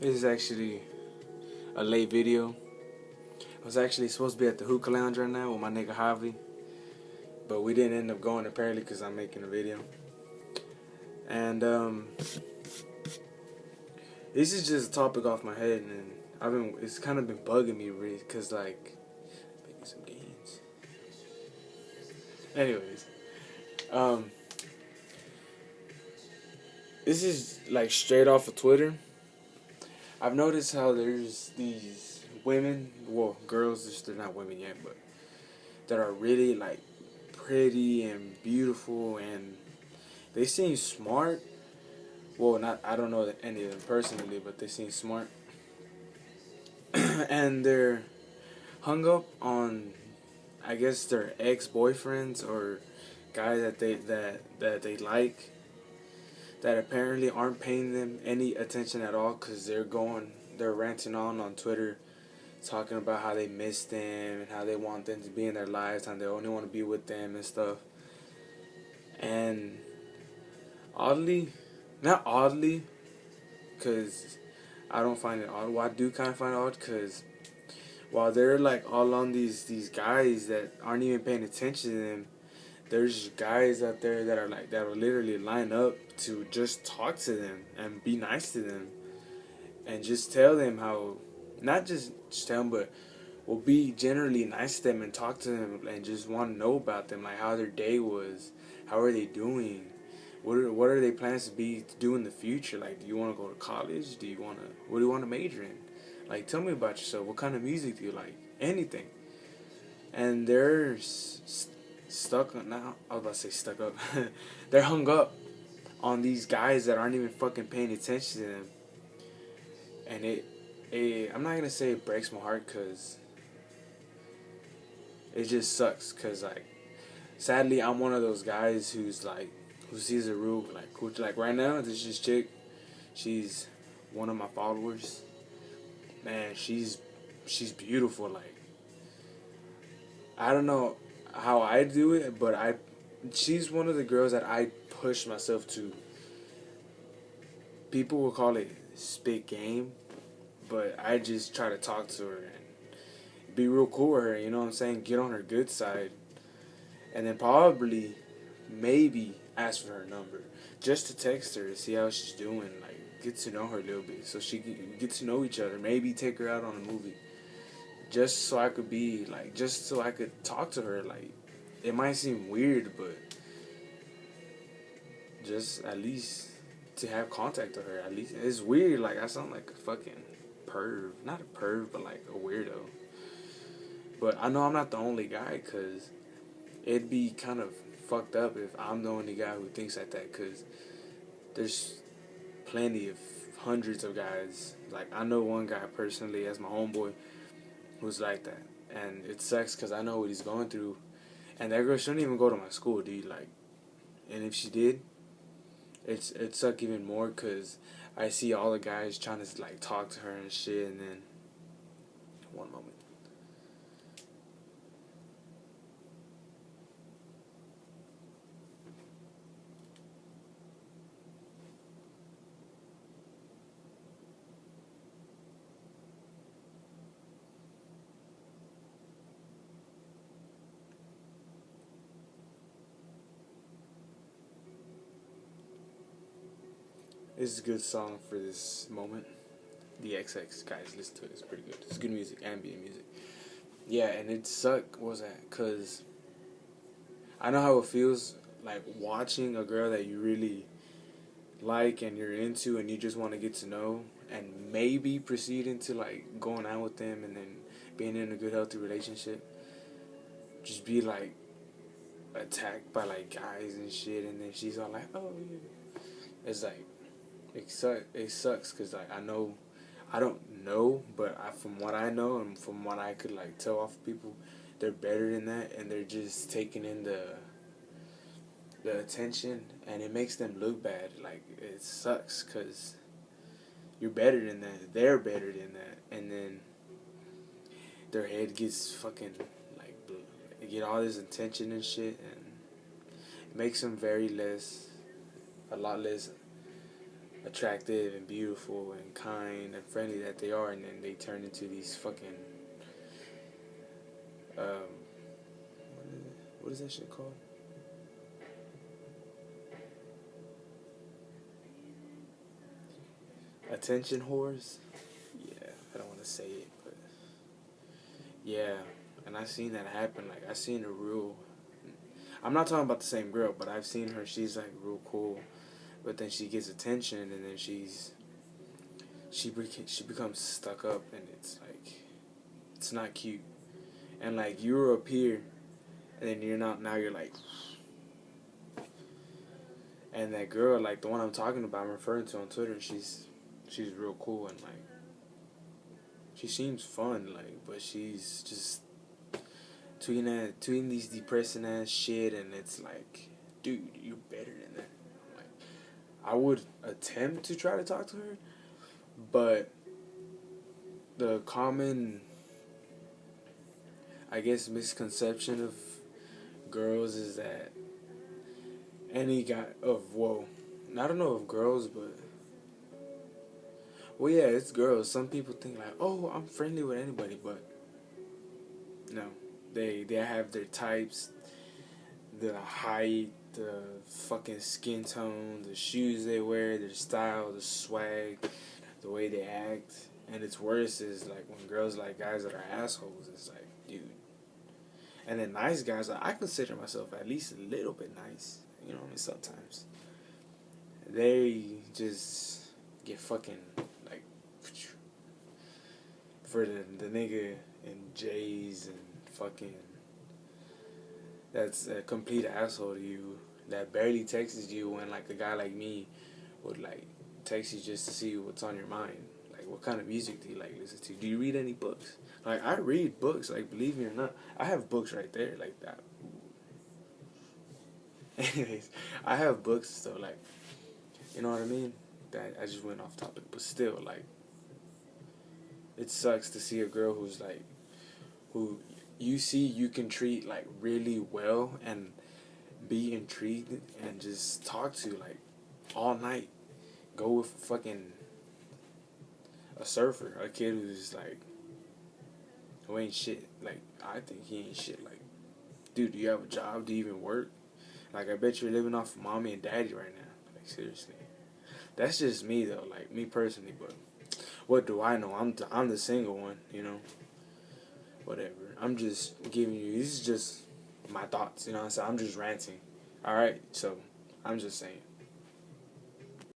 This is actually a late video. I was actually supposed to be at the hookah lounge right now with my nigga Javi, but we didn't end up going apparently because I'm making a video. And this is just a topic off my head, and it's kind of been bugging me really, cause like making some gains. Anyways, um, this is like straight off of Twitter. I've noticed how there's these women, well, girls, they're not women yet, but that are really like pretty and beautiful, and they seem smart. Well, not I don't know any of them personally, but they seem smart, and they're hung up on, I guess, their ex boyfriends or guys that they like, that apparently aren't paying them any attention at all because they're ranting on Twitter, talking about how they miss them and how they want them to be in their lives and they only want to be with them and stuff. And oddly, not oddly, because I don't find it odd. Well, I do kind of find it odd because while they're like all on these guys that aren't even paying attention to them, there's guys out there that will literally line up to just talk to them and be nice to them and just tell them how, not just tell them, but will be generally nice to them and talk to them and just want to know about them, like how their day was, how are they doing, what are their plans to do in the future, like do you want to go to college, what do you want to major in, like tell me about yourself, what kind of music do you like, anything. And they're stuck on now. I was about to say stuck up. They're hung up on these guys that aren't even fucking paying attention to them, and I'm not gonna say it breaks my heart because it just sucks. Cause like, sadly, I'm one of those guys who sees a real like cool. Like right now, this chick, she's one of my followers. Man, she's beautiful. Like, I don't know how I do it, but she's one of the girls that I push myself to. People will call it spit game, but I just try to talk to her and be real cool with her, you know what I'm saying? Get on her good side. And then probably, maybe ask for her number. Just to text her to see how she's doing. Like, get to know her a little bit so she can get to know each other. Maybe take her out on a movie. Just so I could talk to her. Like, it might seem weird, but just at least to have contact with her. At least it's weird. Like, I sound like a fucking perv. Not a perv, but like a weirdo. But I know I'm not the only guy, because it'd be kind of fucked up if I'm the only guy who thinks like that, because there's plenty of hundreds of guys. Like, I know one guy personally as my homeboy who's like that. And it sucks because I know what he's going through. And that girl shouldn't even go to my school, dude. Like, and if she did, it suck even more because I see all the guys trying to like talk to her and shit. And then, one moment. This is a good song for this moment. The XX, guys, listen to it. It's pretty good. It's good music, ambient music. Yeah, and it sucked. What was that? Because I know how it feels like watching a girl that you really like and you're into and you just want to get to know and maybe proceed into like going out with them and then being in a good, healthy relationship. Just be like attacked by like guys and shit, and then she's all like, oh, yeah. It's like, it sucks because like I don't know, but from what I know and from what I could like tell off people, they're better than that, and they're just taking in the attention, and it makes them look bad. Like, it sucks because you're better than that, they're better than that, and then their head gets fucking like they get all this attention and shit, and it makes them a lot less attractive and beautiful and kind and friendly that they are, and then they turn into these fucking um, what is that shit called? Attention whores. Yeah, I don't want to say it, but yeah, and I seen that happen. Like I seen a real. I'm not talking about the same girl, but I've seen her. She's like real cool, but then she gets attention, and then she becomes stuck up, and it's like it's not cute. And like you were up here, and then you're not. Now you're like, and that girl, like the one I'm talking about, I'm referring to on Twitter. She's real cool and like she seems fun, like, but she's just tweeting these depressing ass shit, and it's like, dude, you're better than that. Like, I would attempt to try to talk to her, but the common, I guess, misconception of girls is that any guy of well, I don't know if girls, but well, yeah, it's girls. Some people think like, oh, I'm friendly with anybody, but no, they have their types, the height, the fucking skin tone, the shoes they wear, their style, the swag, the way they act. And it's worse is like when girls like guys that are assholes. It's like, dude. And then nice guys, I consider myself at least a little bit nice. You know what I mean? Sometimes they just get fucking like for the nigga in J's and fucking that's a complete asshole to you that barely texts you when like a guy like me would like text you just to see what's on your mind. Like what kind of music do you like listen to? Do you read any books? Like I read books, like believe me or not. I have books right there, like that. Anyways, I have books so like you know what I mean? That I just went off topic, but still like it sucks to see a girl who's like who you see you can treat like really well and be intrigued and just talk to like all night. Go with fucking a surfer, a kid who's like who ain't shit. Like I think he ain't shit. Like, dude, do you have a job? Do you even work? Like I bet you're living off of mommy and daddy right now. Like seriously, that's just me though. Like me personally, but what do I know? I'm the single one. You know, whatever. I'm just giving you. This is just my thoughts. You know what I'm saying? I'm just ranting. All right, so I'm just saying.